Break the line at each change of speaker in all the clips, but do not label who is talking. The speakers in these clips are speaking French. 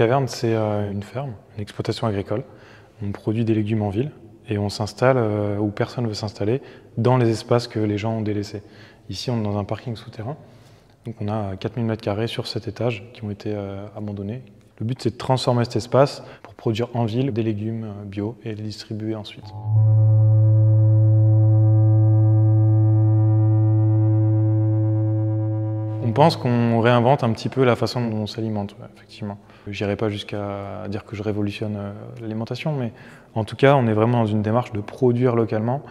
Caverne, c'est une ferme, une exploitation agricole. On produit des légumes en ville et on s'installe où personne ne veut s'installer, dans les espaces que les gens ont délaissés. Ici, on est dans un parking souterrain. Donc on a 4000 m² sur 7 étages qui ont été abandonnés. Le but, c'est de transformer cet espace pour produire en ville des légumes bio et les distribuer ensuite. On pense qu'on réinvente un petit peu la façon dont on s'alimente, effectivement. Je n'irai pas jusqu'à dire que je révolutionne l'alimentation, mais en tout cas, on est vraiment dans une démarche de produire localement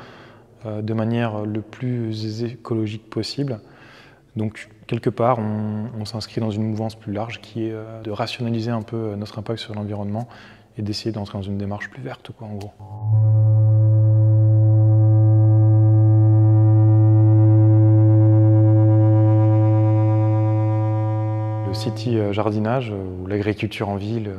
de manière le plus écologique possible. Donc, quelque part, on s'inscrit dans une mouvance plus large qui est de rationaliser un peu notre impact sur l'environnement et d'essayer d'entrer dans une démarche plus verte, quoi, en gros. Le city jardinage ou l'agriculture en ville,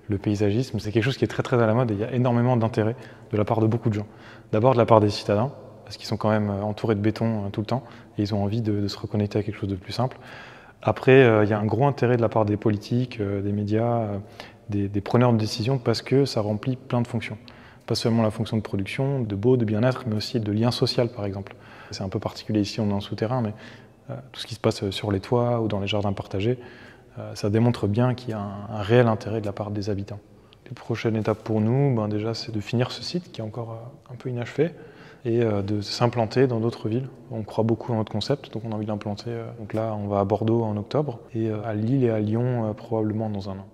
le paysagisme, c'est quelque chose qui est très à la mode et il y a énormément d'intérêt de la part de beaucoup de gens. D'abord de la part des citadins, parce qu'ils sont quand même entourés de béton tout le temps et ils ont envie de se reconnecter à quelque chose de plus simple. Après, il y a un gros intérêt de la part des politiques, des médias, des preneurs de décision parce que ça remplit plein de fonctions. Pas seulement la fonction de production, de beau, de bien-être, mais aussi de lien social par exemple. C'est un peu particulier ici, on est en souterrain, mais tout ce qui se passe sur les toits ou dans les jardins partagés, ça démontre bien qu'il y a un réel intérêt de la part des habitants. Les prochaines étapes pour nous, déjà, c'est de finir ce site qui est encore un peu inachevé et de s'implanter dans d'autres villes. On croit beaucoup dans notre concept, donc on a envie de l'implanter. Donc là, on va à Bordeaux en octobre et à Lille et à Lyon probablement dans un an.